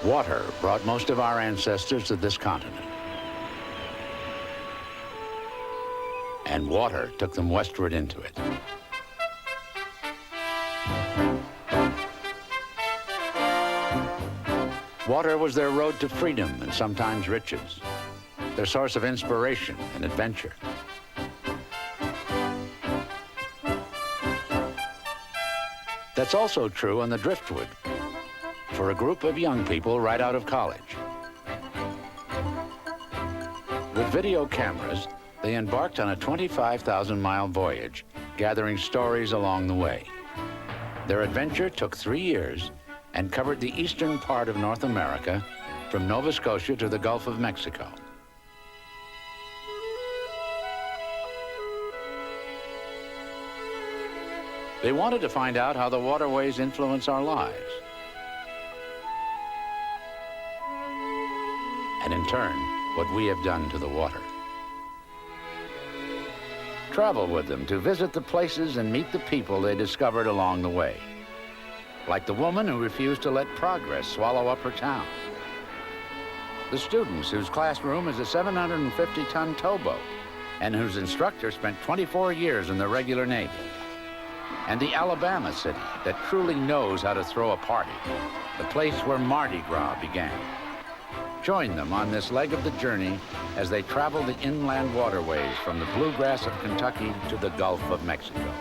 Water brought most of our ancestors to this continent. And water took them westward into it. Water was their road to freedom and sometimes riches, their source of inspiration and adventure. That's also true on the driftwood for a group of young people right out of college. With video cameras, they embarked on a 25,000-mile voyage, gathering stories along the way. Their adventure took 3 years and covered the eastern part of North America, from Nova Scotia to the Gulf of Mexico. They wanted to find out how the waterways influence our lives, and in turn, what we have done to the water. Travel with them to visit the places and meet the people they discovered along the way. Like the woman who refused to let progress swallow up her town. The students whose classroom is a 750-ton towboat and whose instructor spent 24 years in the regular Navy. And the Alabama city that truly knows how to throw a party, the place where Mardi Gras began. Join them on this leg of the journey as they travel the inland waterways from the bluegrass of Kentucky to the Gulf of Mexico.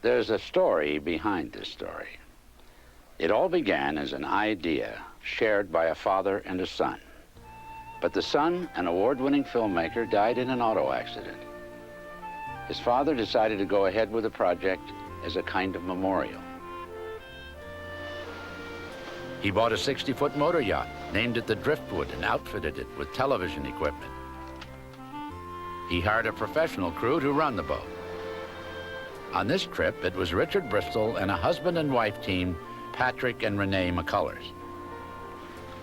There's a story behind this story. It all began as an idea shared by a father and a son. But the son, an award-winning filmmaker, died in an auto accident. His father decided to go ahead with the project as a kind of memorial. He bought a 60-foot motor yacht, named it the Driftwood, and outfitted it with television equipment. He hired a professional crew to run the boat. On this trip, it was Richard Bristol and a husband and wife team, Patrick and Renee McCullers.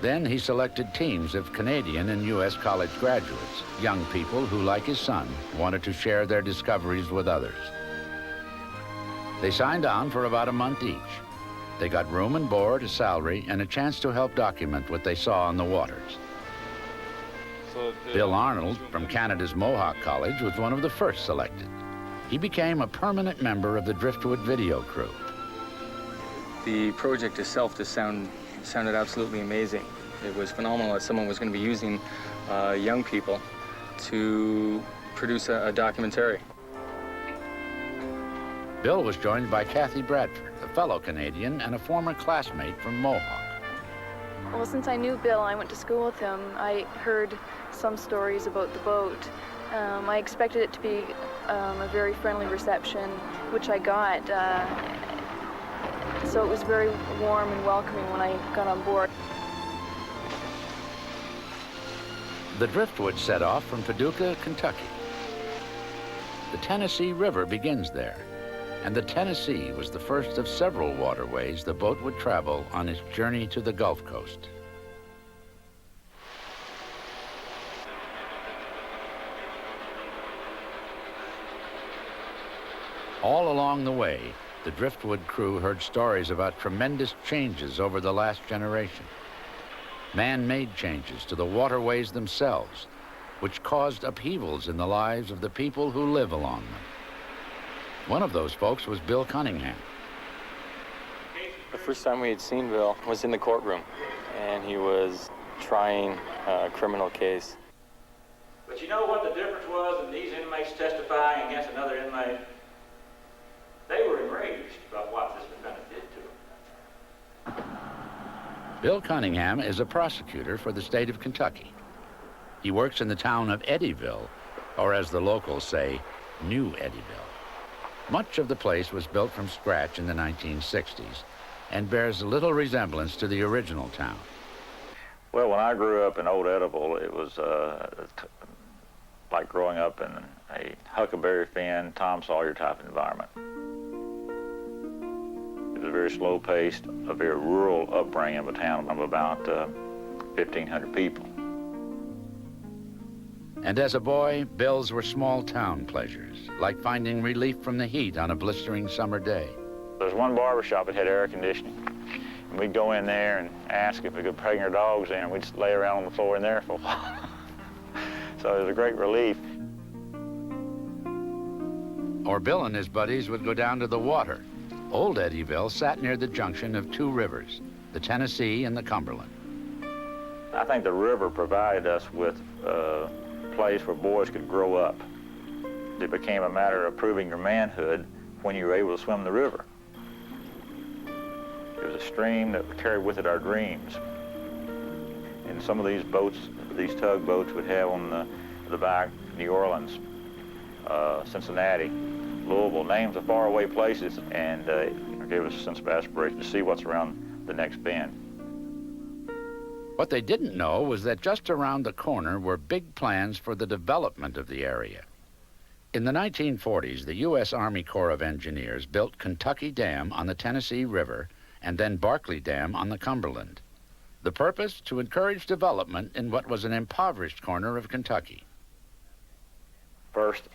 Then he selected teams of Canadian and U.S. college graduates, young people who, like his son, wanted to share their discoveries with others. They signed on for about a month each. They got room and board, a salary, and a chance to help document what they saw on the waters. Bill Arnold from Canada's Mohawk College was one of the first selected. He became a permanent member of the Driftwood video crew. The project itself just sounded absolutely amazing. It was phenomenal that someone was going to be using young people to produce a documentary. Bill was joined by Kathy Bradford, a fellow Canadian and a former classmate from Mohawk. Well, since I knew Bill, I went to school with him. I heard some stories about the boat. I expected it to be a very friendly reception, which I got. So it was very warm and welcoming when I got on board. The Driftwood set off from Paducah, Kentucky. The Tennessee River begins there, and the Tennessee was the first of several waterways the boat would travel on its journey to the Gulf Coast. All along the way, the Driftwood crew heard stories about tremendous changes over the last generation. Man-made changes to the waterways themselves, which caused upheavals in the lives of the people who live along them. One of those folks was Bill Cunningham. The first time we had seen Bill was in the courtroom, and he was trying a criminal case. But you know what the difference was in these inmates testifying against another inmate? They were enraged about what this defendant did to them. Bill Cunningham is a prosecutor for the state of Kentucky. He works in the town of Eddyville, or as the locals say, New Eddyville. Much of the place was built from scratch in the 1960s and bears little resemblance to the original town. Well, when I grew up in Old Eddyville, it was like growing up in a Huckleberry Finn, Tom Sawyer type environment. was a very slow-paced, a very rural upbringing of a town of about 1,500 people. And as a boy, Bill's were small-town pleasures, like finding relief from the heat on a blistering summer day. There's one barber shop that had air conditioning. And we'd go in there and ask if we could bring our dogs in, and we'd just lay around on the floor in there for a while. So it was a great relief. Or Bill and his buddies would go down to the water. Old Eddyville sat near the junction of two rivers, the Tennessee and the Cumberland. I think the river provided us with a place where boys could grow up. It became a matter of proving your manhood when you were able to swim the river. It was a stream that carried with it our dreams. And some of these boats, these tugboats would have on the back New Orleans, Cincinnati, Louisville, names of faraway places, and it gave us a sense of aspiration to see what's around the next bend. What they didn't know was that just around the corner were big plans for the development of the area. In the 1940s, the U.S. Army Corps of Engineers built Kentucky Dam on the Tennessee River and then Barkley Dam on the Cumberland. The purpose? To encourage development in what was an impoverished corner of Kentucky. First,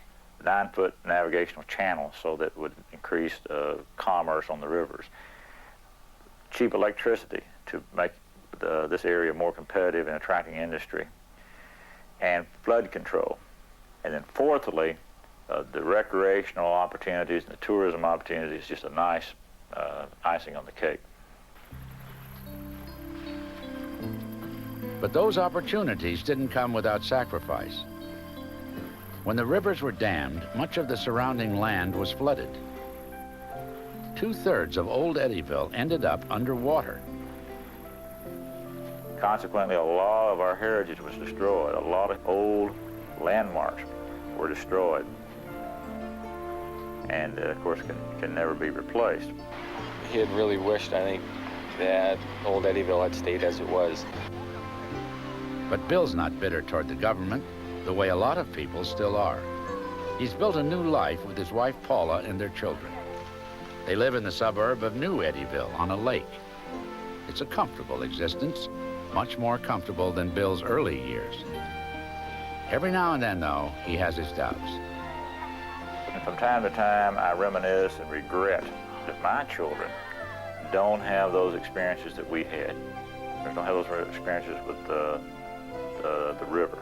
9-foot navigational channel so that would increase commerce on the rivers. Cheap electricity to make this area more competitive in attracting industry. And flood control. And then fourthly, the recreational opportunities and the tourism opportunities, just a nice icing on the cake. But those opportunities didn't come without sacrifice. When the rivers were dammed, much of the surrounding land was flooded. 2/3 of Old Eddyville ended up underwater. Consequently, a lot of our heritage was destroyed. A lot of old landmarks were destroyed. And, of course, can never be replaced. He had really wished, I think, that Old Eddyville had stayed as it was. But Bill's not bitter toward the government, the way a lot of people still are. He's built a new life with his wife Paula and their children. They live in the suburb of New Eddyville on a lake. It's a comfortable existence, much more comfortable than Bill's early years. Every now and then, though, he has his doubts. And from time to time, I reminisce and regret that my children don't have those experiences that we had. They don't have those experiences with the river.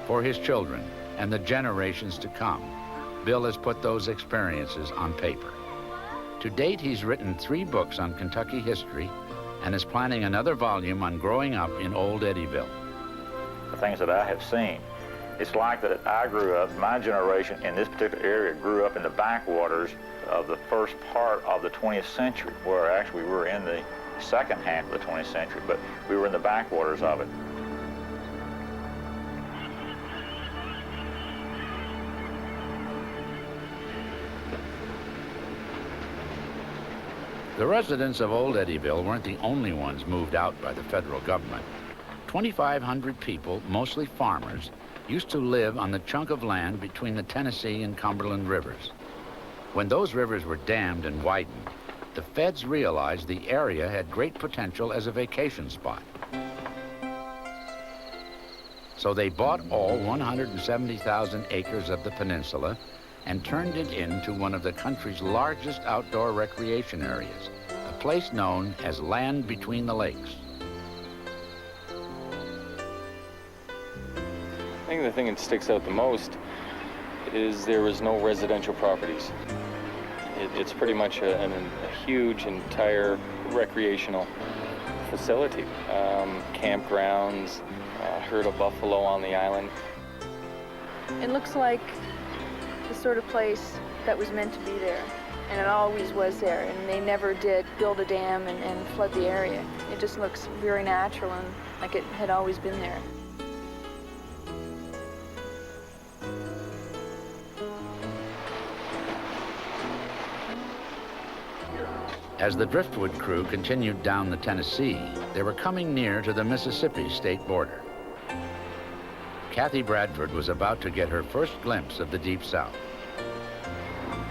For his children and the generations to come, Bill has put those experiences on paper. To date, he's written 3 books on Kentucky history and is planning another volume on growing up in Old Eddyville. The things that I have seen, it's like that I grew up, my generation in this particular area grew up in the backwaters of the first part of the 20th century, where actually we were in the second half of the 20th century, but we were in the backwaters of it. The residents of Old Eddyville weren't the only ones moved out by the federal government. 2,500 people, mostly farmers, used to live on the chunk of land between the Tennessee and Cumberland rivers. When those rivers were dammed and widened, the feds realized the area had great potential as a vacation spot. So they bought all 170,000 acres of the peninsula and turned it into one of the country's largest outdoor recreation areas, a place known as Land Between the Lakes. I think the thing that sticks out the most is there was no residential properties. It's pretty much a huge entire recreational facility. Campgrounds, herd of buffalo on the island. It looks like the sort of place that was meant to be there, and it always was there, and they never did build a dam and flood the area. It just looks very natural and like it had always been there. As the driftwood crew continued down the Tennessee, they were coming near to the Mississippi state border. Kathy Bradford was about to get her first glimpse of the Deep South.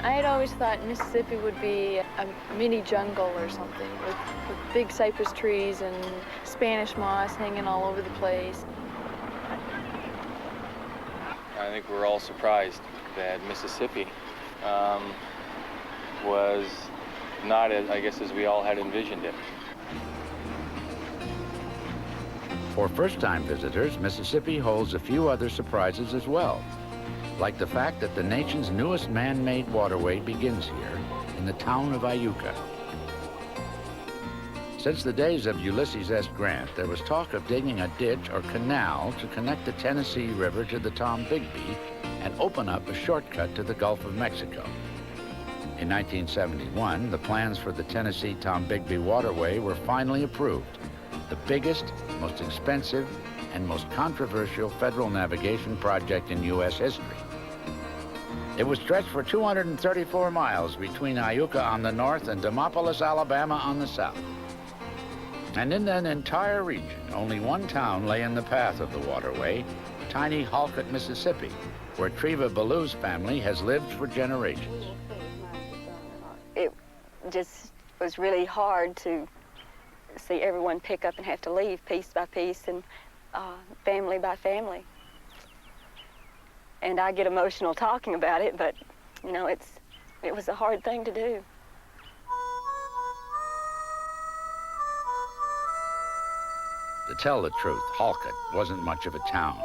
I had always thought Mississippi would be a mini jungle or something with big cypress trees and Spanish moss hanging all over the place. I think we're all surprised that Mississippi was not as, I guess, as we all had envisioned it. For first-time visitors, Mississippi holds a few other surprises as well, like the fact that the nation's newest man-made waterway begins here in the town of Iuka. Since the days of Ulysses S. Grant, there was talk of digging a ditch or canal to connect the Tennessee River to the Tomigbee and open up a shortcut to the Gulf of Mexico. In 1971, the plans for the Tennessee-Tomigbee Waterway were finally approved, the biggest, most expensive, and most controversial federal navigation project in U.S. history. It was stretched for 234 miles between Iuka on the north and Demopolis, Alabama on the south. And in that entire region, only one town lay in the path of the waterway, tiny Halkett, Mississippi, where Treva Ballou's family has lived for generations. It just was really hard to see everyone pick up and have to leave piece by piece and family by family. And I get emotional talking about it, but you know, it was a hard thing to do. To tell the truth, Halkett wasn't much of a town.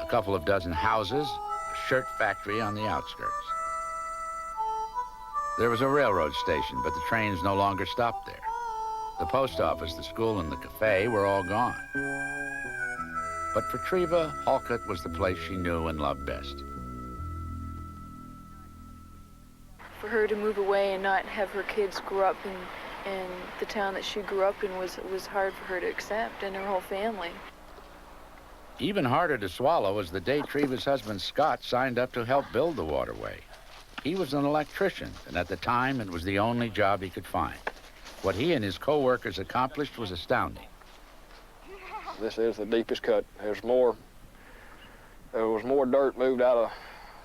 A couple of dozen houses, a shirt factory on the outskirts. There was a railroad station, but the trains no longer stopped there. The post office, the school, and the cafe were all gone. But for Treva, Halkett was the place she knew and loved best. For her to move away and not have her kids grow up in the town that she grew up in was hard for her to accept, and her whole family. Even harder to swallow was the day Treva's husband Scott signed up to help build the waterway. He was an electrician, and at the time it was the only job he could find. What he and his co-workers accomplished was astounding. This is the deepest cut. There was more dirt moved out of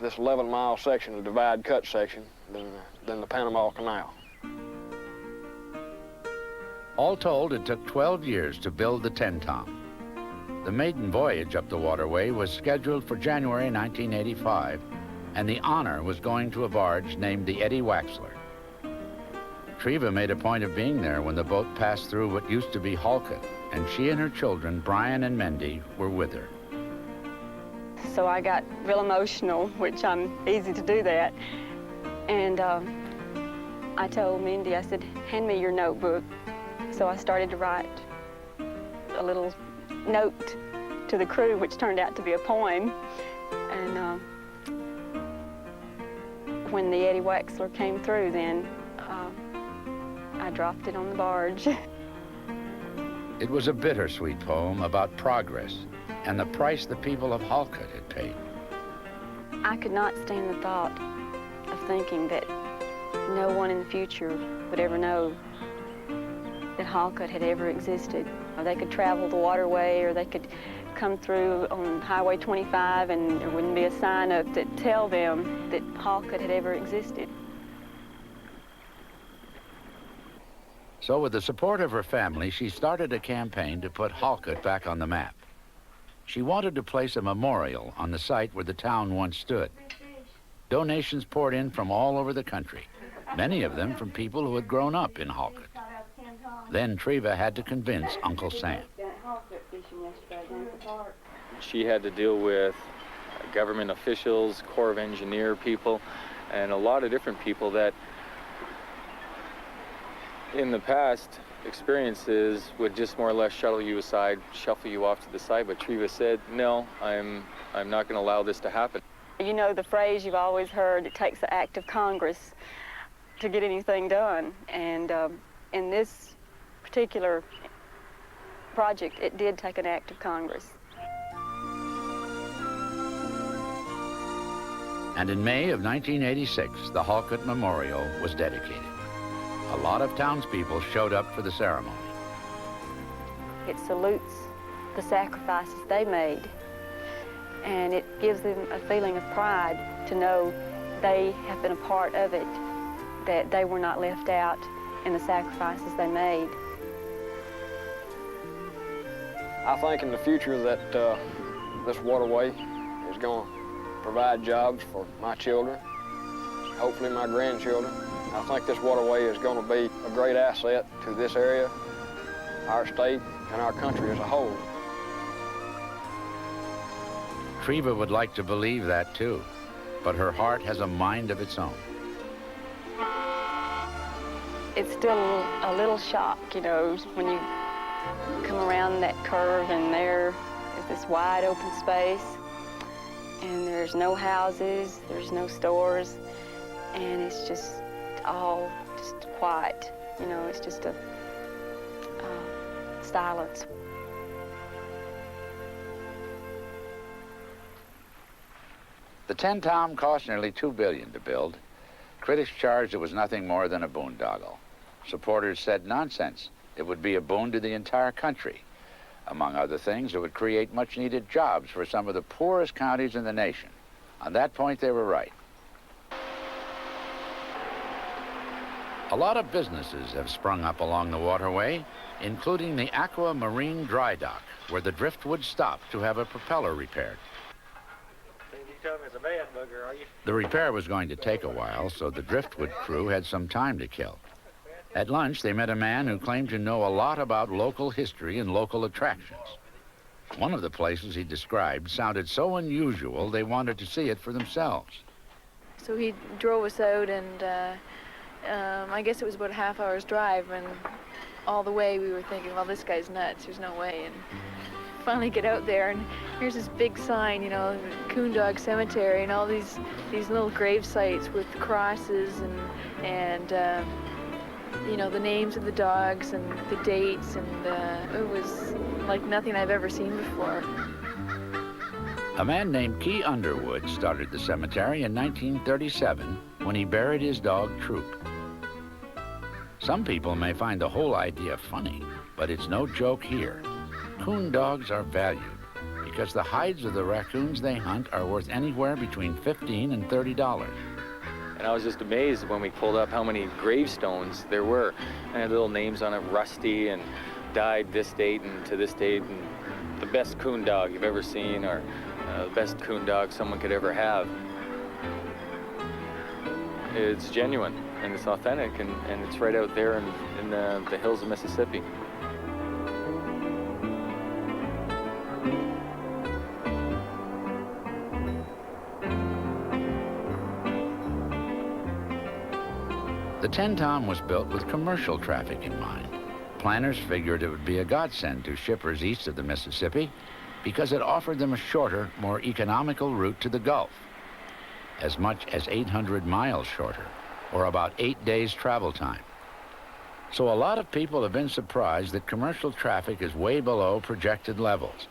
this 11-mile section, the divide cut section, than the Panama Canal. All told, it took 12 years to build the 10-tom. The maiden voyage up the waterway was scheduled for January 1985, and the honor was going to a barge named the Eddie Waxler. Treva made a point of being there when the boat passed through what used to be Halkett, and she and her children, Brian and Mendy, were with her. So I got real emotional, which I'm easy to do that. And I told Mindy, I said, hand me your notebook. So I started to write a little note to the crew, which turned out to be a poem. And when the Eddie Waxler came through, then I dropped it on the barge. It was a bittersweet poem about progress and the price the people of Halkett had paid. I could not stand the thought of thinking that no one in the future would ever know that Halkett had ever existed. Or they could travel the waterway, or they could come through on Highway 25 and there wouldn't be a sign up to tell them that Halkett had ever existed. So with the support of her family, she started a campaign to put Halkett back on the map. She wanted to place a memorial on the site where the town once stood. Donations poured in from all over the country, many of them from people who had grown up in Halkett. Then Treva had to convince Uncle Sam. She had to deal with government officials, Corps of Engineer people, and a lot of different people that in the past, experiences would just more or less shuttle you aside, shuffle you off to the side, but Treva said, no, I'm not going to allow this to happen. You know the phrase you've always heard, it takes the act of Congress to get anything done. And in this particular project, it did take an act of Congress. And in May of 1986, the Halkett Memorial was dedicated. A lot of townspeople showed up for the ceremony. It salutes the sacrifices they made, and it gives them a feeling of pride to know they have been a part of it, that they were not left out in the sacrifices they made. I think in the future that this waterway is going to provide jobs for my children, hopefully my grandchildren. I think this waterway is going to be a great asset to this area, our state, and our country as a whole. Treva would like to believe that too, but her heart has a mind of its own. It's still a little shock, you know, when you come around that curve and there is this wide open space and there's no houses, there's no stores, and it's just all just quiet. You know, it's just a silence. The 10 Tom cost nearly $2 billion to build. Critics charged it was nothing more than a boondoggle. Supporters said nonsense. It would be a boon to the entire country. Among other things, it would create much-needed jobs for some of the poorest counties in the nation. On that point, they were right. A lot of businesses have sprung up along the waterway, including the Aqua Marine Dry Dock, where the driftwood stopped to have a propeller repaired. The repair was going to take a while, so the driftwood crew had some time to kill. At lunch, they met a man who claimed to know a lot about local history and local attractions. One of the places he described sounded so unusual they wanted to see it for themselves. So he drove us out, and I guess it was about a half hour's drive, and all the way we were thinking, well, this guy's nuts, there's no way. And finally get out there, and here's this big sign, you know, Coondog Cemetery, and all these little grave sites with crosses and you know, the names of the dogs and the dates, and it was like nothing I've ever seen before. A man named Key Underwood started the cemetery in 1937 when he buried his dog Troop. Some people may find the whole idea funny, but it's no joke here. Coon dogs are valued because the hides of the raccoons they hunt are worth anywhere between $15 and $30. And I was just amazed when we pulled up how many gravestones there were. And had little names on it, Rusty, and died this date and to this date, and the best coon dog you've ever seen, or the best coon dog someone could ever have. It's genuine, and it's authentic, and it's right out there in the hills of Mississippi. The 10 Tom was built with commercial traffic in mind. Planners figured it would be a godsend to shippers east of the Mississippi because it offered them a shorter, more economical route to the Gulf, as much as 800 miles shorter, or about 8 days travel time. So a lot of people have been surprised that commercial traffic is way below projected levels,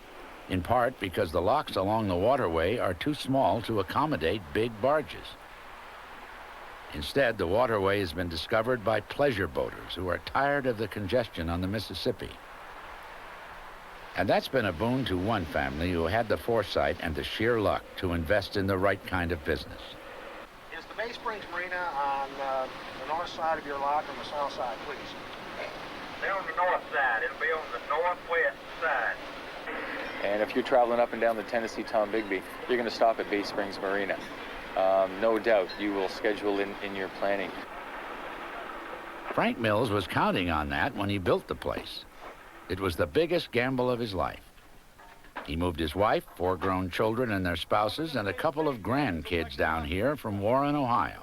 in part because the locks along the waterway are too small to accommodate big barges. Instead, the waterway has been discovered by pleasure boaters who are tired of the congestion on the Mississippi. And that's been a boon to one family who had the foresight and the sheer luck to invest in the right kind of business. Is the Bay Springs Marina on the north side of your lot or the south side, please? They're on the north side. It'll be on the northwest side. And if you're traveling up and down the Tennessee Tomigbee, you're going to stop at Bay Springs Marina. No doubt you will schedule in your planning. Frank Mills was counting on that when he built the place. It was the biggest gamble of his life. He moved his wife, 4 grown children and their spouses, and a couple of grandkids down here from Warren, Ohio.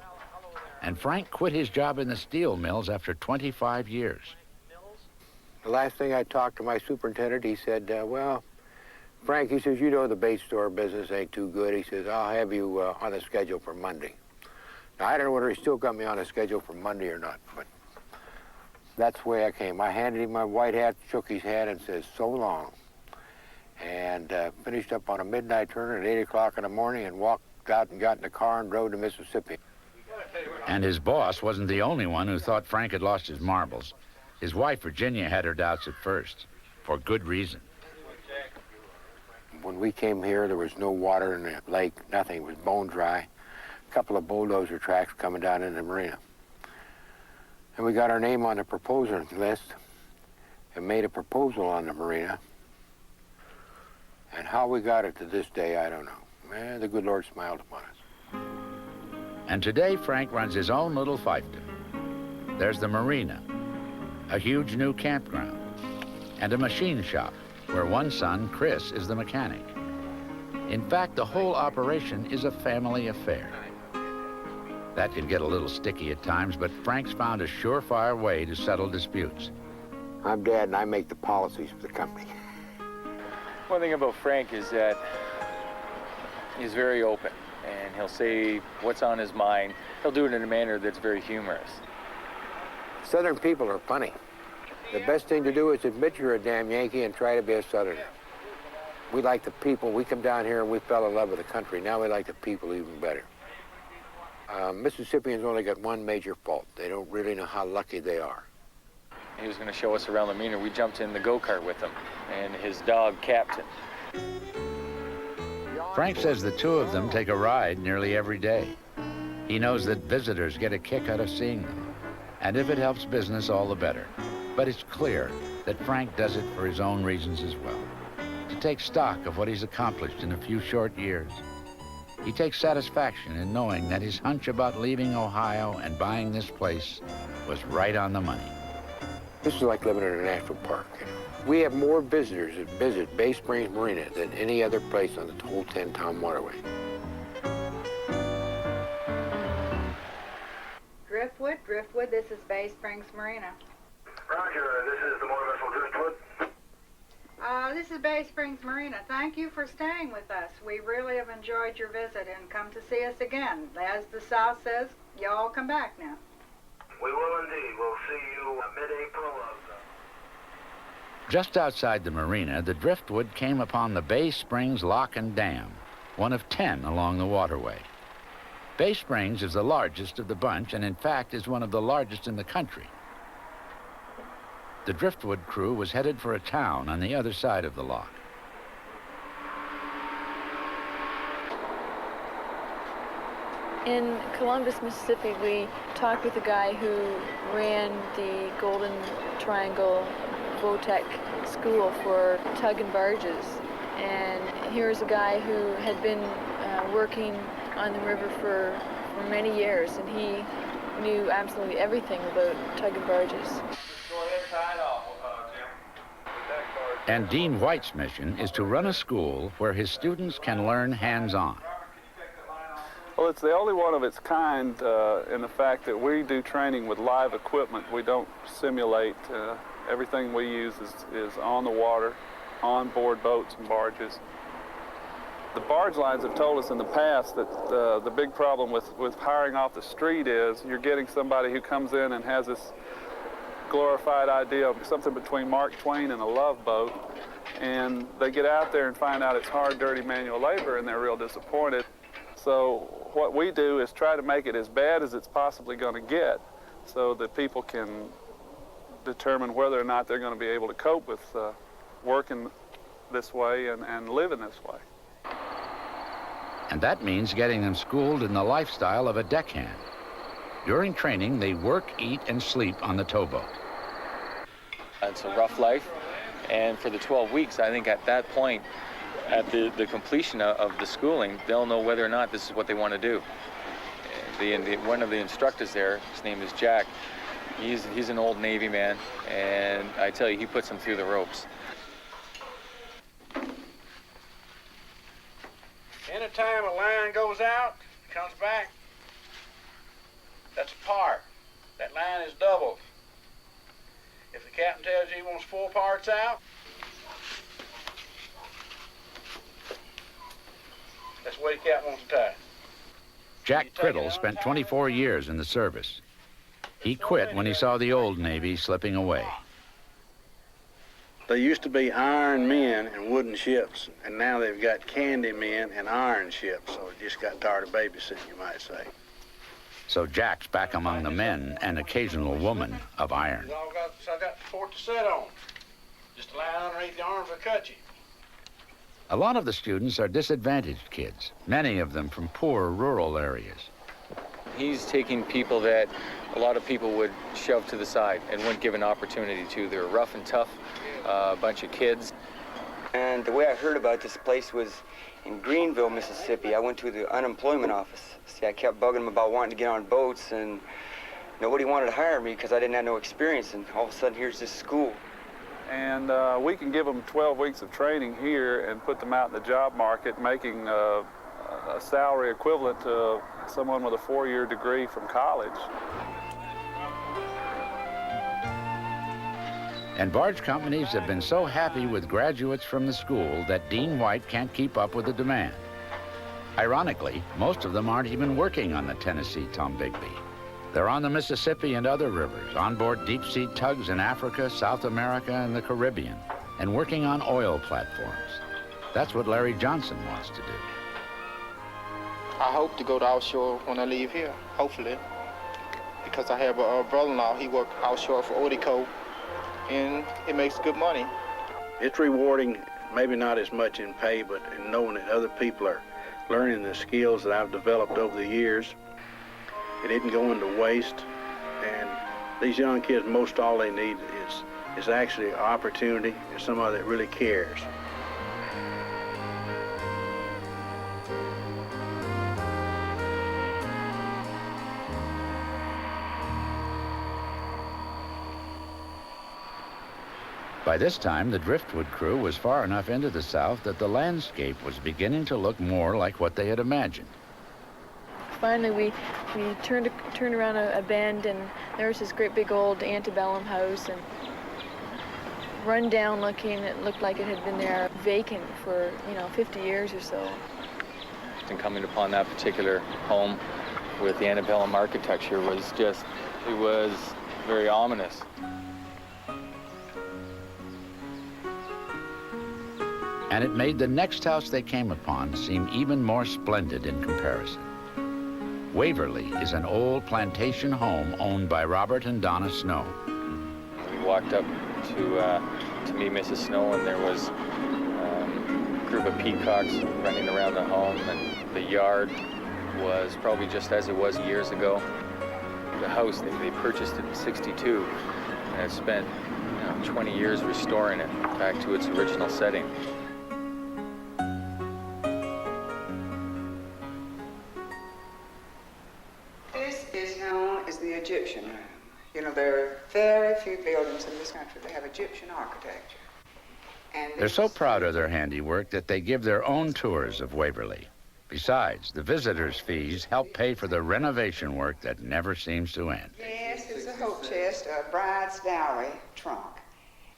And Frank quit his job in the steel mills after 25 years. The last thing I talked to my superintendent, he said, well, Frank, he says, you know the bait store business ain't too good. He says, I'll have you on the schedule for Monday. Now, I don't know whether he still got me on the schedule for Monday or not, but that's the way I came. I handed him my white hat, shook his hand, and says, so long. And finished up on a midnight turn at 8 o'clock in the morning and walked out and got in the car and drove to Mississippi. And his boss wasn't the only one who thought Frank had lost his marbles. His wife, Virginia, had her doubts at first, for good reason. When we came here, there was no water in the lake, nothing. It was bone dry. a couple of bulldozer tracks coming down in the marina. And we got our name on the proposal list and made a proposal on the marina. And how we got it to this day, I don't know. Man, the good Lord smiled upon us. And today, Frank runs his own little fiefdom. There's the marina, a huge new campground, and a machine shop where one son, Chris, is the mechanic. In fact, the whole operation is a family affair. That can get a little sticky at times, but Frank's found a surefire way to settle disputes. I'm Dad, and I make the policies for the company. One thing about Frank is that he's very open, and he'll say what's on his mind. He'll do it in a manner that's very humorous. Southern people are funny. The best thing to do is admit you're a damn Yankee and try to be a Southerner. We like the people. We come down here and we fell in love with the country. Now we like the people even better. Mississippians only got one major fault. They don't really know how lucky they are. He was going to show us around the marina. We jumped in the go-kart with him, and his dog, Captain. Frank says the two of them take a ride nearly every day. He knows that visitors get a kick out of seeing them, and if it helps business, all the better. But it's clear that Frank does it for his own reasons as well, to take stock of what he's accomplished in a few short years. He takes satisfaction in knowing that his hunch about leaving Ohio and buying this place was right on the money. This is like living in a national park. We have more visitors that visit Bay Springs Marina than any other place on the whole 10-town waterway. Driftwood, this is Bay Springs Marina. Roger, this is the motor vessel Driftwood. This is Bay Springs Marina. Thank you for staying with us. We really have enjoyed your visit and come to see us again. As the South says, y'all come back now. We will indeed. We'll see you mid-April of... Just outside the marina, the Driftwood came upon the Bay Springs Lock and Dam, one of 10 along the waterway. Bay Springs is the largest of the bunch and in fact is one of the largest in the country. The Driftwood crew was headed for a town on the other side of the lock. In Columbus, Mississippi, we talked with a guy who ran the Golden Triangle Votech School for tug and barges. And here's a guy who had been working on the river for many years, and he knew absolutely everything about tug and barges. And Dean White's mission is to run a school where his students can learn hands-on. Well, it's the only one of its kind in the fact that we do training with live equipment. We don't simulate. Everything we use is on the water, on board boats and barges. The barge lines have told us in the past that the big problem with hiring off the street is you're getting somebody who comes in and has this glorified idea of something between Mark Twain and a love boat, and they get out there and find out it's hard, dirty manual labor, and they're real disappointed. So what we do is try to make it as bad as it's possibly going to get so that people can determine whether or not they're going to be able to cope with working this way and living this way. And that means getting them schooled in the lifestyle of a deckhand. During training, they work, eat, and sleep on the towboat. It's a rough life, and for the 12 weeks, I think at that point, at the completion of the schooling, they'll know whether or not this is what they want to do. One of the instructors there, his name is Jack, he's an old Navy man, and I tell you, he puts them through the ropes. Anytime a line goes out, comes back, that's a par. That line is doubled. If the captain tells you he wants 4 parts out, that's the way the captain wants to tie. Jack Criddle spent 24 years in the service. He quit when he saw the old Navy slipping away. They used to be iron men and wooden ships, and now they've got candy men and iron ships, so it just got tired of babysitting, you might say. So Jack's back among the men and occasional woman of iron. So I got the port to set on. Just a line underneath the arms will cut you. A lot of the students are disadvantaged kids, many of them from poor rural areas. He's taking people that a lot of people would shove to the side and wouldn't give an opportunity to. They're rough and tough, a bunch of kids. And the way I heard about this place was in Greenville, Mississippi. I went to the unemployment office. See, I kept bugging them about wanting to get on boats, and nobody wanted to hire me because I didn't have no experience, and all of a sudden here's this school. And we can give them 12 weeks of training here and put them out in the job market, making a salary equivalent to someone with a 4-year degree from college. And barge companies have been so happy with graduates from the school that Dean White can't keep up with the demand. Ironically, most of them aren't even working on the Tennessee Tomigbee. They're on the Mississippi and other rivers, on board deep-sea tugs in Africa, South America, and the Caribbean, and working on oil platforms. That's what Larry Johnson wants to do. I hope to go to offshore when I leave here, hopefully, because I have a brother-in-law. He worked offshore for Ortico, and it makes good money. It's rewarding, maybe not as much in pay, but in knowing that other people are learning the skills that I've developed over the years. It didn't go into waste, and these young kids, most all they need is actually an opportunity and somebody that really cares. By this time, the driftwood crew was far enough into the South that the landscape was beginning to look more like what they had imagined. Finally, we turned around a bend, and there was this great big old antebellum house, and run down looking. It looked like it had been there vacant for 50 years or so. And coming upon that particular home with the antebellum architecture was just, it was very ominous. And it made the next house they came upon seem even more splendid in comparison. Waverly is an old plantation home owned by Robert and Donna Snow. We walked up to meet Mrs. Snow, and there was a group of peacocks running around the home, and the yard was probably just as it was years ago. The house, they purchased it in '62, and had spent 20 years restoring it back to its original setting. Egyptian room. There are very few buildings in this country that have Egyptian architecture. And they're so proud of their handiwork that they give their own tours of Waverly. Besides, the visitors' fees help pay for the renovation work that never seems to end. Yes, there's a hope chest, a bride's dowry trunk.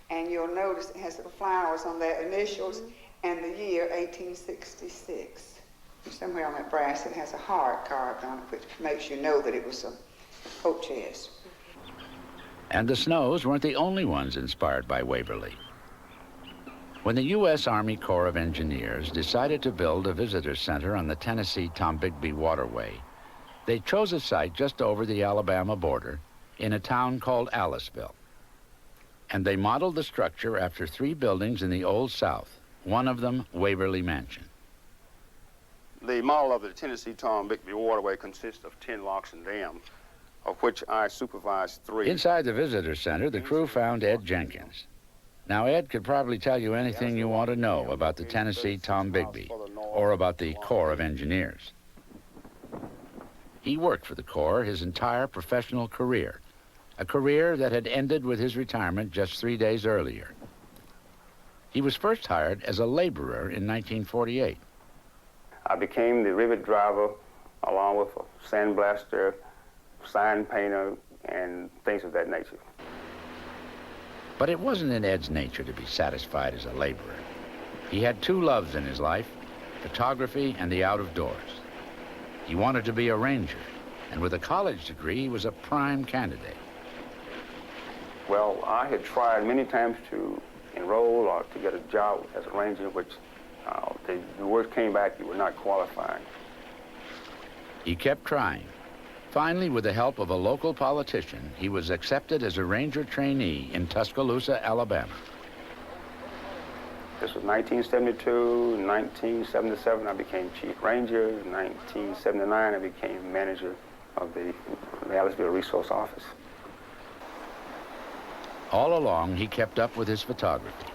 And you'll notice it has little flowers on their initials and the year 1866. Somewhere on that brass it has a heart carved on it, which makes you know that it was a hope chest. And the Snows weren't the only ones inspired by Waverly. When the U.S. Army Corps of Engineers decided to build a visitor center on the Tennessee Tomigbee Waterway, they chose a site just over the Alabama border in a town called Aliceville. And they modeled the structure after 3 buildings in the Old South, one of them Waverly Mansion. The model of the Tennessee Tomigbee Waterway consists of 10 locks and dams, of which I supervised 3. Inside the visitor center, the crew found Ed Jenkins. Now, Ed could probably tell you anything you want to know about the Tennessee Tomigbee or about the Corps of Engineers. He worked for the Corps his entire professional career, a career that had ended with his retirement just 3 days earlier. He was first hired as a laborer in 1948. I became the rivet driver along with a sandblaster, sign painter, and things of that nature. But it wasn't in Ed's nature to be satisfied as a laborer. He had 2 loves in his life, photography and the out of doors. He wanted to be a ranger, and with a college degree, he was a prime candidate. Well, I had tried many times to enroll or to get a job as a ranger, which the word came back, you were not qualified. He kept trying. Finally, with the help of a local politician, he was accepted as a ranger trainee in Tuscaloosa, Alabama. This was 1972. In 1977, I became chief ranger. In 1979, I became manager of the Ellisville Resource Office. All along, he kept up with his photography.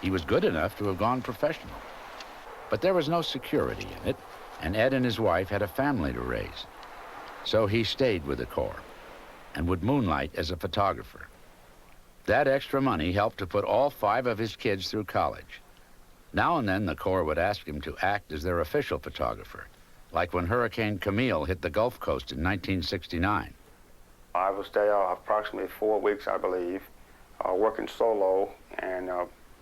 He was good enough to have gone professional. But there was no security in it, and Ed and his wife had a family to raise. So he stayed with the Corps and would moonlight as a photographer. That extra money helped to put all 5 of his kids through college. Now and then, the Corps would ask him to act as their official photographer, like when Hurricane Camille hit the Gulf Coast in 1969. I was there approximately 4 weeks, I believe, working solo, and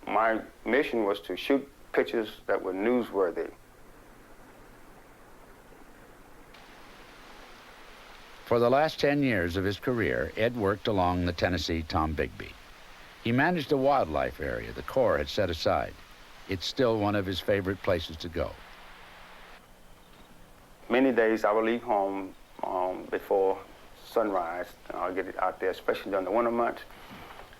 my mission was to shoot pictures that were newsworthy. For the last 10 years of his career, Ed worked along the Tennessee Tomigbee. He managed a wildlife area the Corps had set aside. It's still one of his favorite places to go. Many days I would leave home before sunrise. I'll get out there, especially during the winter months.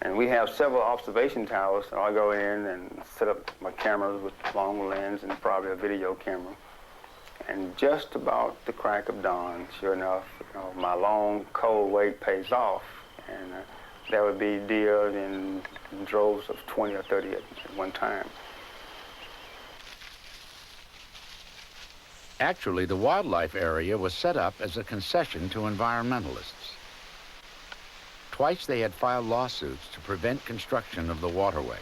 And we have several observation towers, so I go in and set up my cameras with long lens and probably a video camera. And just about the crack of dawn, sure enough, my long, cold wait pays off. And there would be deer in droves of 20 or 30 at one time. Actually, the wildlife area was set up as a concession to environmentalists. Twice they had filed lawsuits to prevent construction of the Waterway.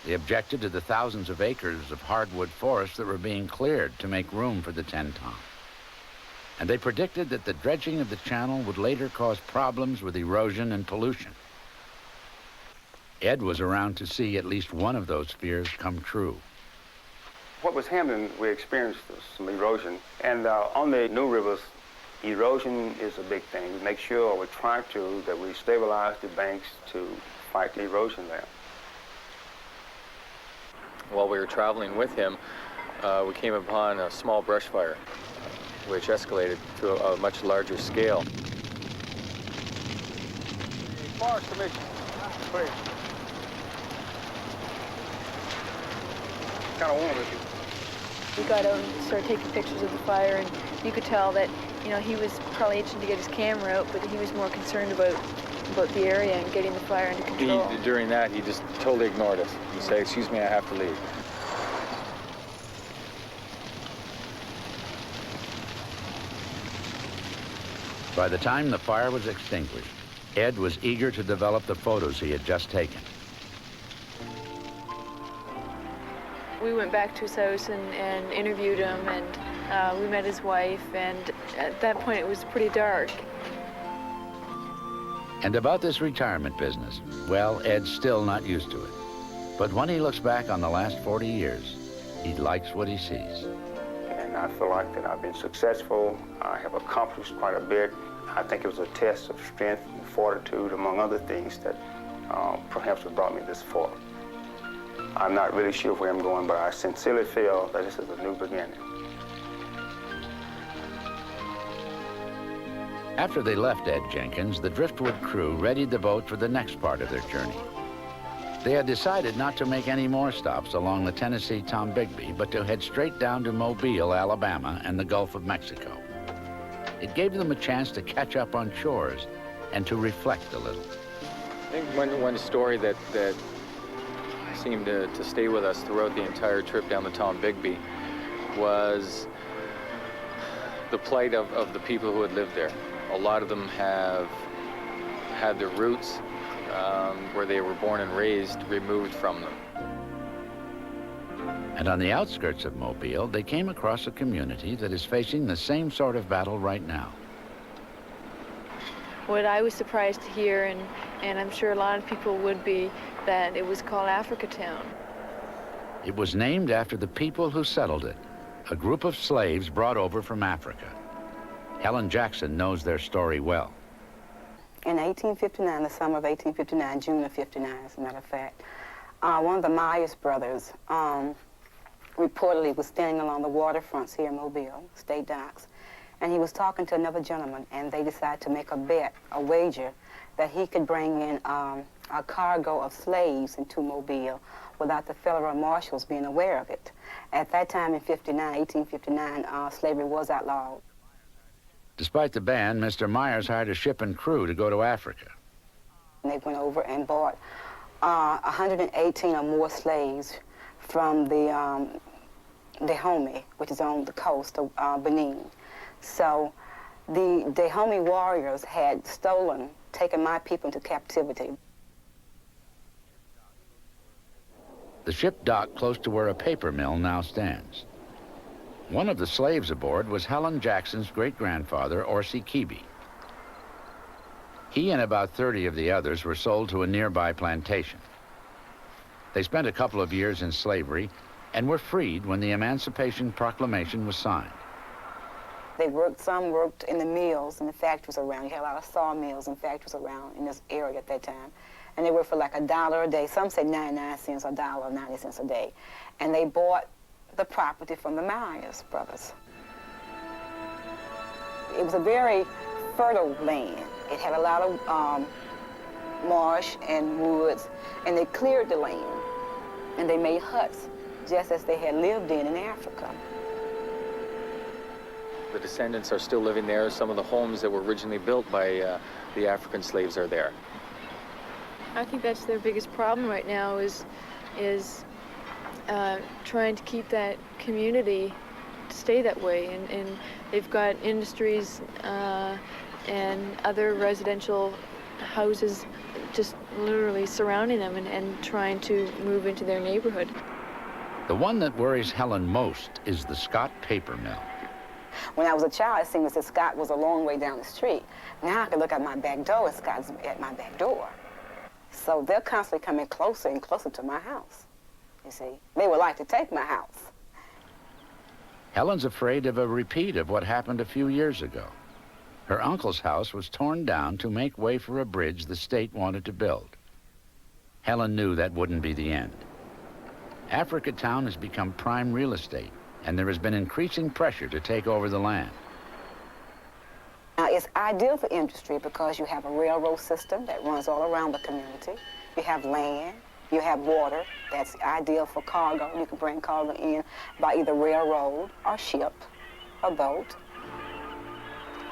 They objected to the thousands of acres of hardwood forest that were being cleared to make room for the 10-ton. And they predicted that the dredging of the channel would later cause problems with erosion and pollution. Ed was around to see at least one of those fears come true. What was happening, we experienced some erosion. And on the new rivers, erosion is a big thing. We make sure, or we try to, that we stabilize the banks to fight the erosion there. While we were traveling with him, we came upon a small brush fire, which escalated to a much larger scale. Forest Commission, please. Kind of warm with you. We got out and started taking pictures of the fire, and you could tell that, he was probably itching to get his camera out, but he was more concerned about the area and getting the fire under control. During that, he just totally ignored us. He said, "Excuse me, I have to leave." By the time the fire was extinguished, Ed was eager to develop the photos he had just taken. We went back to his house and interviewed him, and we met his wife, and at that point it was pretty dark. And about this retirement business, well, Ed's still not used to it. But when he looks back on the last 40 years, he likes what he sees. And I feel like that I've been successful. I have accomplished quite a bit. I think it was a test of strength and fortitude, among other things, that perhaps have brought me this far. I'm not really sure where I'm going, but I sincerely feel that this is a new beginning. After they left Ed Jenkins, the Driftwood crew readied the boat for the next part of their journey. They had decided not to make any more stops along the Tennessee Tomigbee, but to head straight down to Mobile, Alabama, and the Gulf of Mexico. It gave them a chance to catch up on chores and to reflect a little. I think one story that seemed to stay with us throughout the entire trip down the Tomigbee was the plight of the people who had lived there. A lot of them have had their roots where they were born and raised removed from them. And on the outskirts of Mobile, they came across a community that is facing the same sort of battle right now. What I was surprised to hear, and I'm sure a lot of people would be, that it was called Africatown. It was named after the people who settled it, a group of slaves brought over from Africa. Helen Jackson knows their story well. In 1859, the summer of 1859, June of 59, as a matter of fact, one of the Myers brothers reportedly was standing along the waterfronts here in Mobile, state docks, and he was talking to another gentleman, and they decided to make a bet, a wager, that he could bring in a cargo of slaves into Mobile without the federal marshals being aware of it. At that time in 1859, slavery was outlawed. Despite the ban, Mr. Myers hired a ship and crew to go to Africa. They went over and bought 118 or more slaves from the Dahomey, which is on the coast of Benin. So the Dahomey warriors had taken my people into captivity. The ship docked close to where a paper mill now stands. One of the slaves aboard was Helen Jackson's great-grandfather, Orsi Kibi. He and about 30 of the others were sold to a nearby plantation. They spent a couple of years in slavery and were freed when the Emancipation Proclamation was signed. Some worked in the mills and the factories around. You had a lot of sawmills and factories around in this area at that time. And they worked for like $1 a day. Some say 99 cents, $1, 90 cents a day. And they bought the property from the Myers brothers. It was a very fertile land. It had a lot of marsh and woods, and they cleared the land, and they made huts, just as they had lived in Africa. The descendants are still living there. Some of the homes that were originally built by the African slaves are there. I think that's their biggest problem right now is trying to keep that community to stay that way. And they've got industries and other residential houses just literally surrounding them and trying to move into their neighborhood. The one that worries Helen most is the Scott paper mill. When I was a child, it seemed as if Scott was a long way down the street. Now I can look at my back door and Scott's at my back door. So they're constantly coming closer and closer to my house, you see. They would like to take my house. Helen's afraid of a repeat of what happened a few years ago. Her uncle's house was torn down to make way for a bridge the state wanted to build. Helen knew that wouldn't be the end. Africa Town has become prime real estate, and there has been increasing pressure to take over the land. Now, it's ideal for industry because you have a railroad system that runs all around the community. You have land, you have water. That's ideal for cargo. You can bring cargo in by either railroad or ship or boat.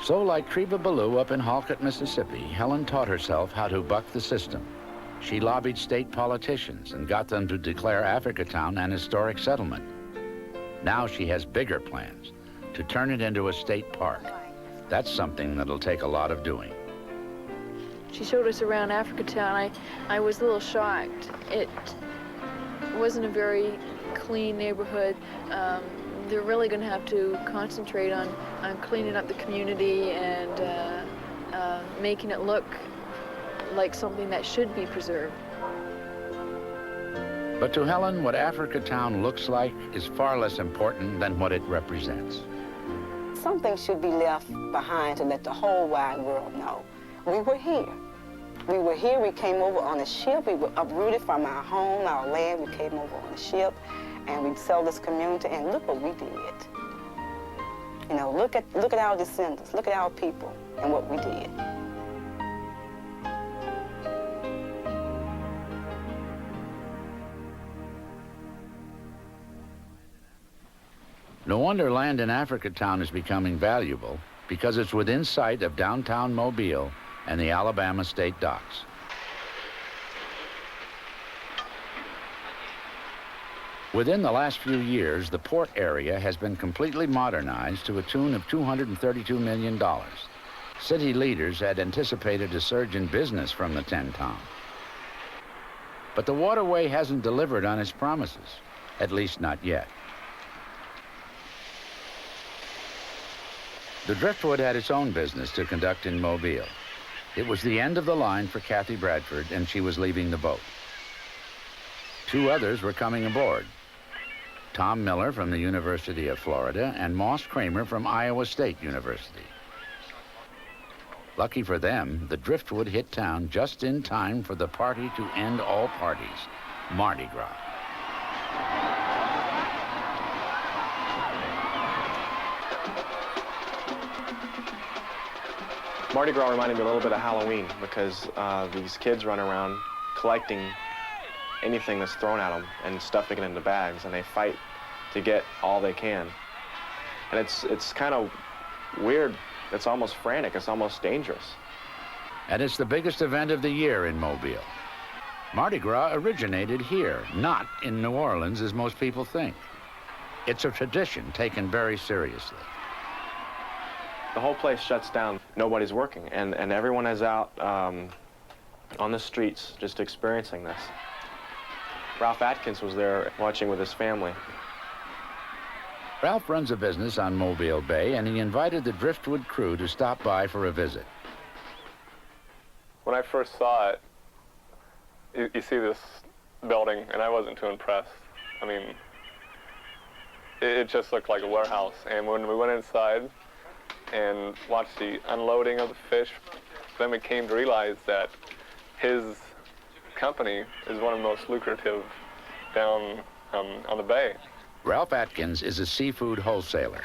So, like Treva Ballou up in Halkett, Mississippi, Helen taught herself how to buck the system. She lobbied state politicians and got them to declare Africa Town an historic settlement. Now she has bigger plans to turn it into a state park. That's something that'll take a lot of doing. She showed us around Africa Town. I was a little shocked. It wasn't a very clean neighborhood. They're really going to have to concentrate on cleaning up the community and making it look like something that should be preserved. But to Helen, what Africa Town looks like is far less important than what it represents. Something should be left behind to let the whole wide world know. We were here. We were here. We came over on a ship. We were uprooted from our home, our land. We came over on a ship, and we sold this community, and look what we did. You know, look at our descendants. Look at our people and what we did. No wonder land in Africa Town is becoming valuable, because it's within sight of downtown Mobile and the Alabama State Docks. Within the last few years, the port area has been completely modernized to a tune of $232 million. City leaders had anticipated a surge in business from the tin town. But the Waterway hasn't delivered on its promises, at least not yet. The Driftwood had its own business to conduct in Mobile. It was the end of the line for Kathy Bradford, and she was leaving the boat. Two others were coming aboard. Tom Miller from the University of Florida and Moss Kramer from Iowa State University. Lucky for them, the Driftwood hit town just in time for the party to end all parties, Mardi Gras. Mardi Gras reminded me a little bit of Halloween because these kids run around collecting anything that's thrown at them and stuffing it into bags, and they fight to get all they can. And it's kind of weird it's almost frantic, it's almost dangerous. And it's the biggest event of the year in Mobile. Mardi Gras originated here, not in New Orleans as most people think. It's a tradition taken very seriously. The whole place shuts down. Nobody's working, and everyone is out on the streets just experiencing this. Ralph Atkins was there watching with his family. Ralph runs a business on Mobile Bay, and he invited the Driftwood crew to stop by for a visit. When I first saw it, you see this building, and I wasn't too impressed. I mean, it just looked like a warehouse. And when we went inside and watched the unloading of the fish, then we came to realize that his company is one of the most lucrative down on the bay. Ralph Atkins is a seafood wholesaler.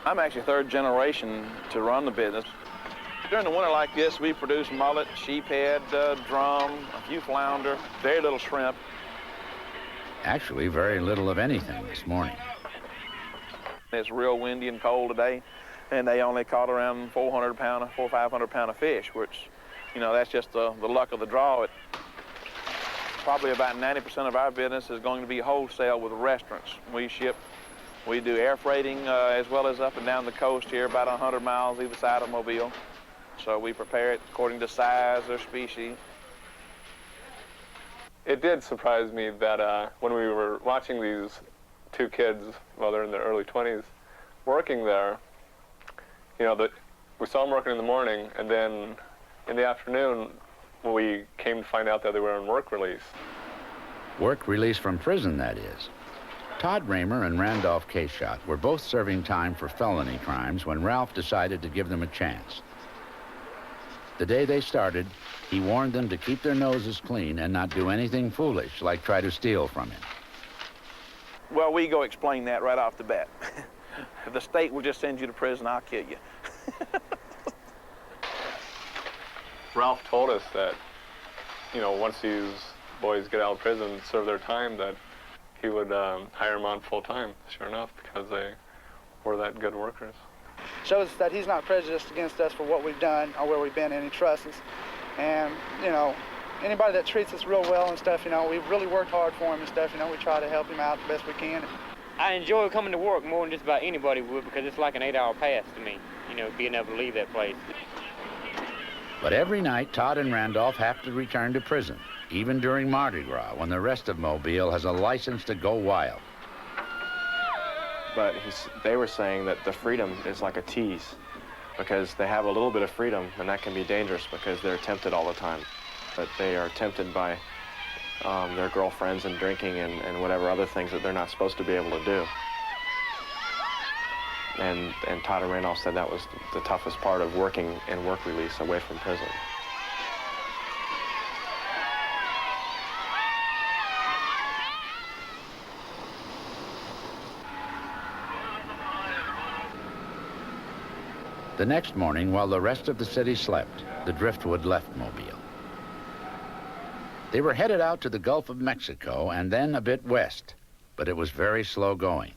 I'm actually third generation to run the business. During the winter like this, we produce mullet, sheephead, drum, a few flounder, very little shrimp. Actually, very little of anything this morning. It's real windy and cold today, and they only caught around 400 or 500 pound of fish, which, you know, that's just the luck of the draw. Probably about 90% of our business is going to be wholesale with restaurants. We do air freighting as well as up and down the coast here, about 100 miles either side of Mobile. So we prepare it according to size or species. It did surprise me that when we were watching these two kids, well, they're in their early 20s, working there, you know, we saw them working in the morning, and then in the afternoon, we came to find out that they were on work release. Work release from prison, that is. Todd Raymer and Randolph Kayshott were both serving time for felony crimes when Ralph decided to give them a chance. The day they started, he warned them to keep their noses clean and not do anything foolish, like try to steal from him. Well, we go explain that right off the bat. If the state will just send you to prison, I'll kill you. Ralph told us that, you know, once these boys get out of prison and serve their time, that he would hire them on full time, sure enough, because they were that good workers. Shows that he's not prejudiced against us for what we've done or where we've been, and he trusts us. And, you know, anybody that treats us real well and stuff, you know, we've really worked hard for him and stuff, you know, we try to help him out the best we can. I enjoy coming to work more than just about anybody would, because it's like an 8-hour pass to me, you know, being able to leave that place. But every night, Todd and Randolph have to return to prison, even during Mardi Gras, when the rest of Mobile has a license to go wild. But they were saying that the freedom is like a tease, because they have a little bit of freedom, and that can be dangerous because they're tempted all the time. But they are tempted by their girlfriends and drinking and whatever other things that they're not supposed to be able to do. And Todd and Randolph said that was the toughest part of working in work release away from prison. The next morning, while the rest of the city slept, the Driftwood left Mobile. They were headed out to the Gulf of Mexico and then a bit west, but it was very slow going.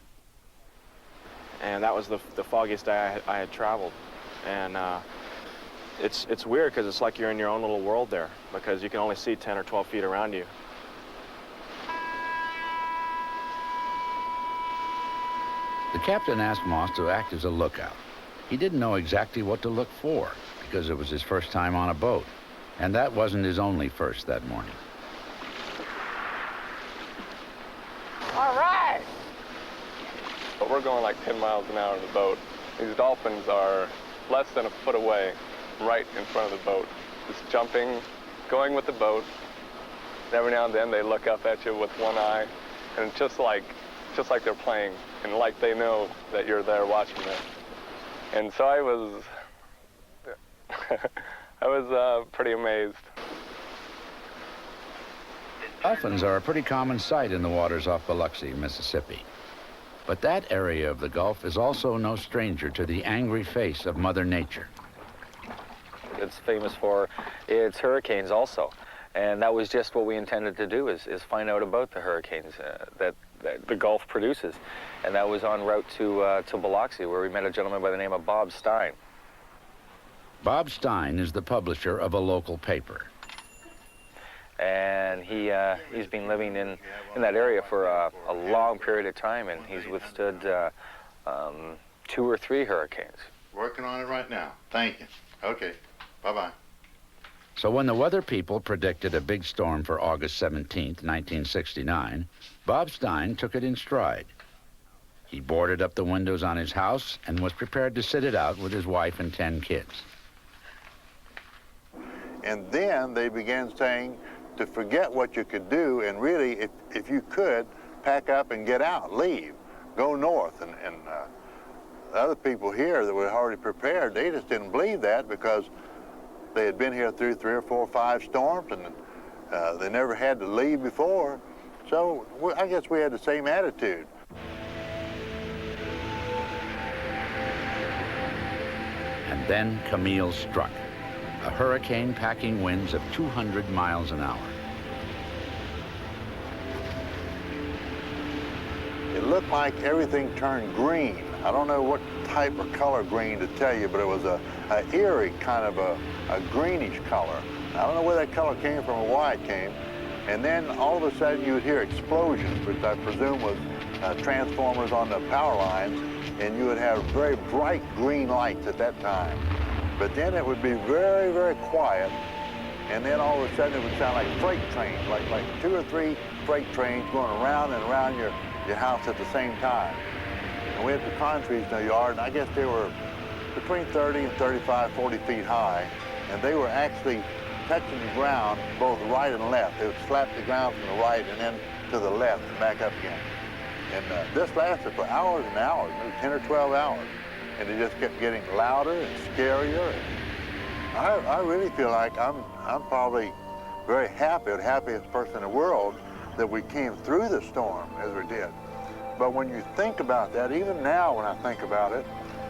And that was the foggiest day I had traveled. And it's weird because it's like you're in your own little world there, because you can only see 10 or 12 feet around you. The captain asked Moss to act as a lookout. He didn't know exactly what to look for, because it was his first time on a boat, and that wasn't his only first that morning. All right! But we're going like 10 miles an hour in the boat. These dolphins are less than a foot away, right in front of the boat, just jumping, going with the boat. And every now and then they look up at you with one eye, and it's just like they're playing, and like they know that you're there watching them. And so I was pretty amazed. Dolphins are a pretty common sight in the waters off Biloxi, Mississippi. But that area of the Gulf is also no stranger to the angry face of Mother Nature. It's famous for its hurricanes also. And that was just what we intended to do, is find out about the hurricanes that the Gulf produces. And that was en route to Biloxi, where we met a gentleman by the name of Bob Stein. Bob Stein is the publisher of a local paper. And he's been living in that area for a long period of time, and he's withstood 2 or 3 hurricanes. Working on it right now. Thank you. Okay. Bye-bye. So when the weather people predicted a big storm for August 17th, 1969, Bob Stein took it in stride. He boarded up the windows on his house and was prepared to sit it out with his wife and 10 kids. And then they began saying to forget what you could do, and really, if you could, pack up and get out, leave, go north. And the other people here that were already prepared, they just didn't believe that, because they had been here through 3 or 4 or 5 storms, and they never had to leave before. So I guess we had the same attitude. And then Camille struck. A hurricane packing winds of 200 miles an hour. It looked like everything turned green. I don't know what type of color green to tell you, but it was a eerie kind of a greenish color. I don't know where that color came from or why it came. And then all of a sudden you would hear explosions, which I presume was transformers on the power lines, and you would have very bright green lights at that time. But then it would be very, very quiet, and then all of a sudden it would sound like freight trains, like 2 or 3 freight trains going around and around your house at the same time. And we had pecan trees in the yard, and I guess they were between 30 and 35, 40 feet high, and they were actually touching the ground both right and left. They would slap the ground from the right and then to the left and back up again. And this lasted for hours and hours, maybe 10 or 12 hours. And it just kept getting louder and scarier. And I really feel like I'm probably very happy, the happiest person in the world, that we came through the storm as we did. But when you think about that, even now when I think about it,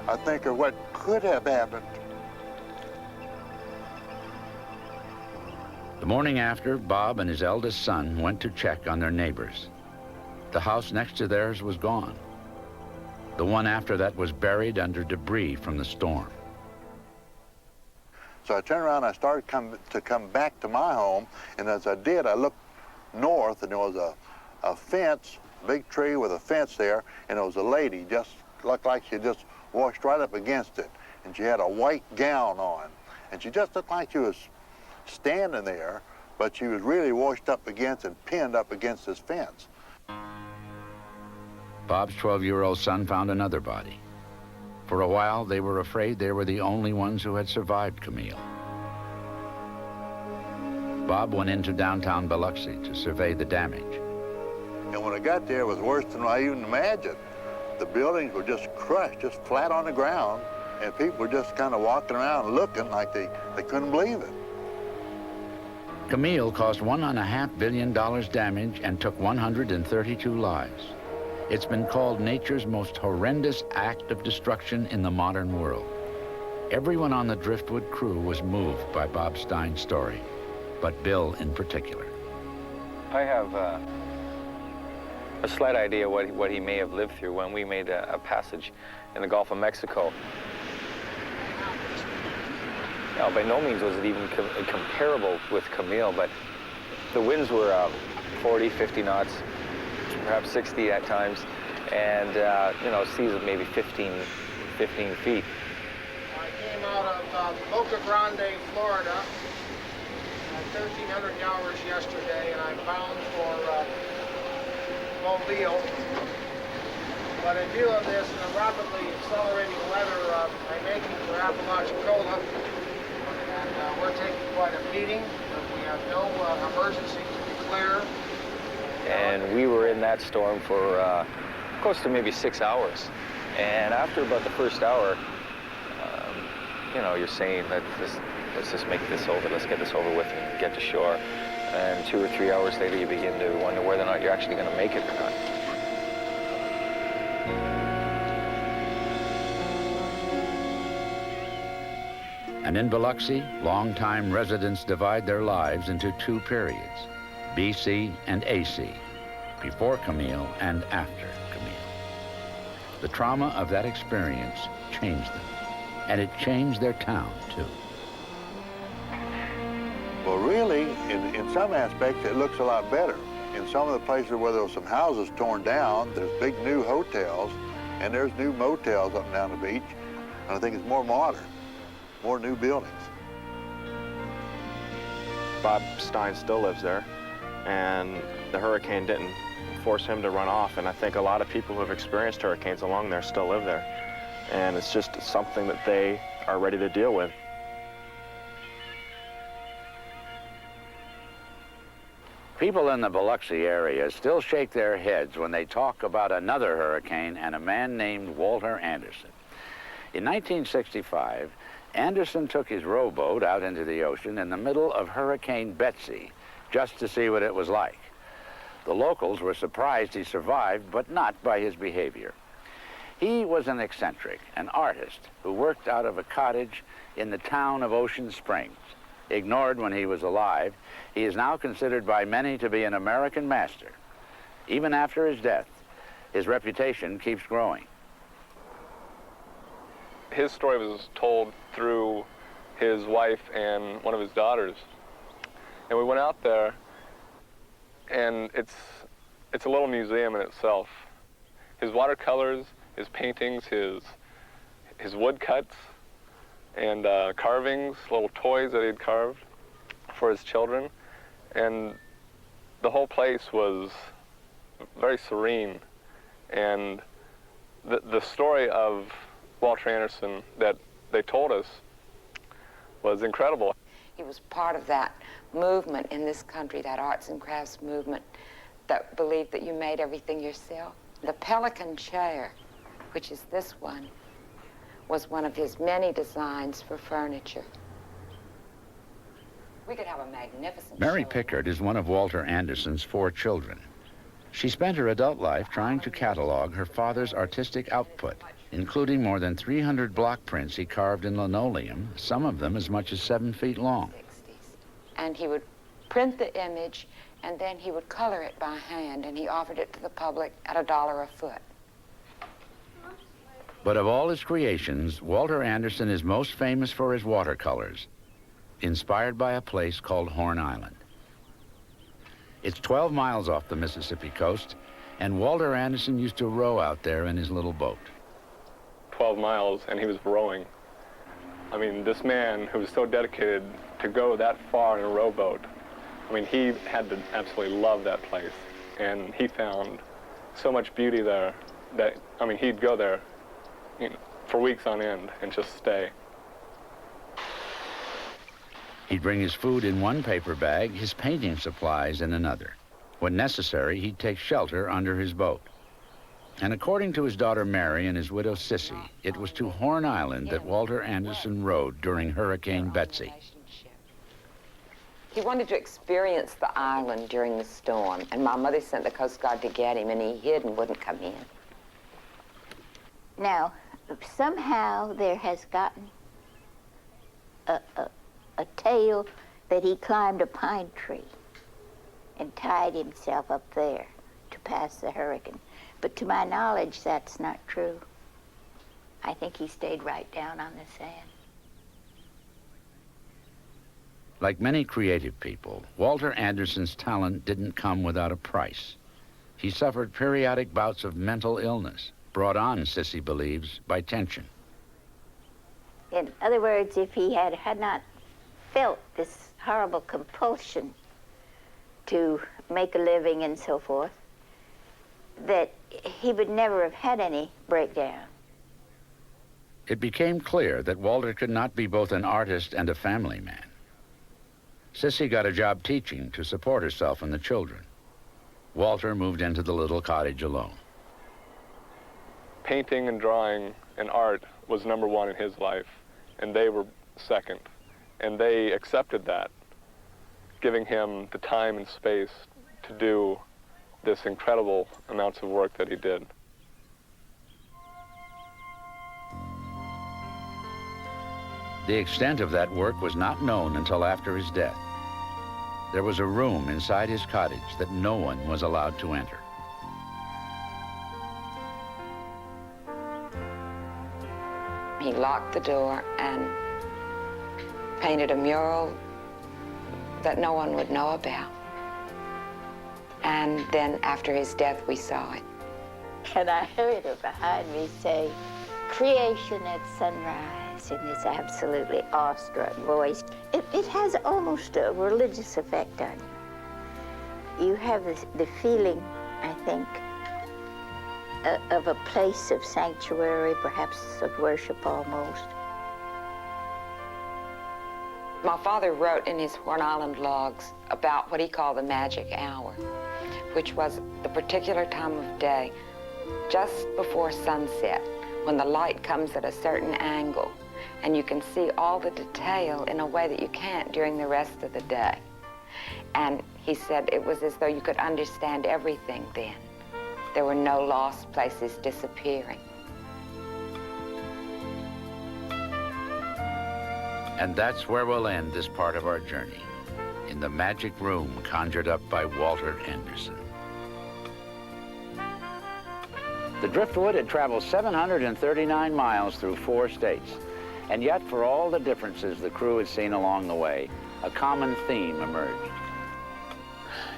I think of what could have happened. The morning after, Bob and his eldest son went to check on their neighbors. The house next to theirs was gone. The one after that was buried under debris from the storm. So I turned around and I started to come back to my home, and as I did, I looked north, and there was a fence, a big tree with a fence there, and there was a lady, just looked like she just washed right up against it, and she had a white gown on, and she just looked like she was standing there, but she was really washed up against and pinned up against this fence. Bob's 12-year-old son found another body. For a while, they were afraid they were the only ones who had survived Camille. Bob went into downtown Biloxi to survey the damage. And when I got there, it was worse than I even imagined. The buildings were just crushed, just flat on the ground, and people were just kind of walking around looking like they couldn't believe it. Camille caused $1.5 billion damage and took 132 lives. It's been called nature's most horrendous act of destruction in the modern world. Everyone on the Driftwood crew was moved by Bob Stein's story, but Bill in particular. I have a slight idea what he may have lived through when we made a passage in the Gulf of Mexico. Now, by no means was it even comparable with Camille, but the winds were 40, 50 knots, perhaps 60 at times, and you know, seas of maybe 15 feet. I came out of Boca Grande, Florida, at 1,300 hours yesterday, and I'm bound for Mobile. But in view of this and the rapidly accelerating weather, I'm making for Apalachicola, and we're taking quite a beating, but we have no emergency to declare. And we were in that storm for close to maybe 6 hours. And after about the first hour, you know, you're saying that let's just make this over, let's get this over with and get to shore. And 2 or 3 hours later, you begin to wonder whether or not you're actually going to make it or not. And in Biloxi, longtime residents divide their lives into 2 periods, BC and AC. before Camille and after Camille. The trauma of that experience changed them, and it changed their town, too. Well, really, in some aspects, it looks a lot better. In some of the places where there were some houses torn down, there's big new hotels, and there's new motels up and down the beach. And I think it's more modern, more new buildings. Bob Stein still lives there, and the hurricane didn't force him to run off. And I think a lot of people who have experienced hurricanes along there still live there. And it's just something that they are ready to deal with. People in the Biloxi area still shake their heads when they talk about another hurricane and a man named Walter Anderson. In 1965, Anderson took his rowboat out into the ocean in the middle of Hurricane Betsy just to see what it was like. The locals were surprised he survived, but not by his behavior. He was an eccentric, an artist who worked out of a cottage in the town of Ocean Springs. Ignored when he was alive, he is now considered by many to be an American master. Even after his death, his reputation keeps growing. His story was told through his wife and one of his daughters. And we went out there, and it's a little museum in itself. His watercolors, his paintings, his woodcuts, and carvings, little toys that he'd carved for his children. And the whole place was very serene. And the story of Walter Anderson that they told us was incredible. He was part of that movement in this country, that arts and crafts movement that believed that you made everything yourself. The Pelican chair, which is this one, was one of his many designs for furniture. We could have a magnificent Mary show. Pickard is one of Walter Anderson's 4 children. She spent her adult life trying to catalog her father's artistic output, including more than 300 block prints he carved in linoleum, some of them as much as 7 feet long. And he would print the image, and then he would color it by hand, and he offered it to the public at $1 a foot. But of all his creations, Walter Anderson is most famous for his watercolors, inspired by a place called Horn Island. It's 12 miles off the Mississippi coast, and Walter Anderson used to row out there in his little boat. 12 miles, and he was rowing. I mean, this man who was so dedicated to go that far in a rowboat, I mean, he had to absolutely love that place. And he found so much beauty there that, I mean, he'd go there, you know, for weeks on end and just stay. He'd bring his food in one paper bag, his painting supplies in another. When necessary, he'd take shelter under his boat. And according to his daughter Mary and his widow Sissy, it was to Horn Island that Walter Anderson rowed during Hurricane Betsy. He wanted to experience the island during the storm, and my mother sent the Coast Guard to get him, and he hid and wouldn't come in. Now, somehow there has gotten a tale that he climbed a pine tree and tied himself up there to pass the hurricane. But to my knowledge, that's not true. I think he stayed right down on the sand. Like many creative people, Walter Anderson's talent didn't come without a price. He suffered periodic bouts of mental illness, brought on, Sissy believes, by tension. In other words, if he had not felt this horrible compulsion to make a living and so forth, that he would never have had any breakdown. It became clear that Walter could not be both an artist and a family man. Sissy got a job teaching to support herself and the children. Walter moved into the little cottage alone. Painting and drawing and art was #1 in his life, and they were second. And they accepted that, giving him the time and space to do this incredible amounts of work that he did. The extent of that work was not known until after his death. There was a room inside his cottage that no one was allowed to enter. locked the door and painted a mural that no one would know about. And then after his death, we saw it. And I heard her behind me say, "Creation at sunrise," in this absolutely awestruck voice. It has almost a religious effect on you. You have the feeling, I think, of a place of sanctuary, perhaps of worship almost. My father wrote in his Horn Island logs about what he called the magic hour, which was the particular time of day just before sunset, when the light comes at a certain angle and you can see all the detail in a way that you can't during the rest of the day. And he said it was as though you could understand everything then. There were no lost places disappearing. And that's where we'll end this part of our journey, in the magic room conjured up by Walter Anderson. The driftwood had traveled 739 miles through 4 states, and yet for all the differences the crew had seen along the way, a common theme emerged.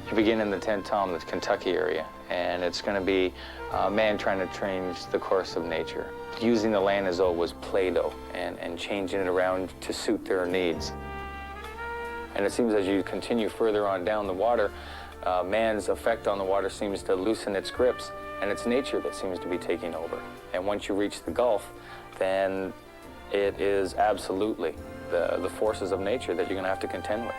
You begin in the Tenn-Tom, the Kentucky area, and it's going to be a man trying to change the course of nature, using the land as though it was Play-Doh and changing it around to suit their needs. And it seems as you continue further on down the water, man's effect on the water seems to loosen its grips, and it's nature that seems to be taking over. And once you reach the Gulf, then it is absolutely the forces of nature that you're going to have to contend with.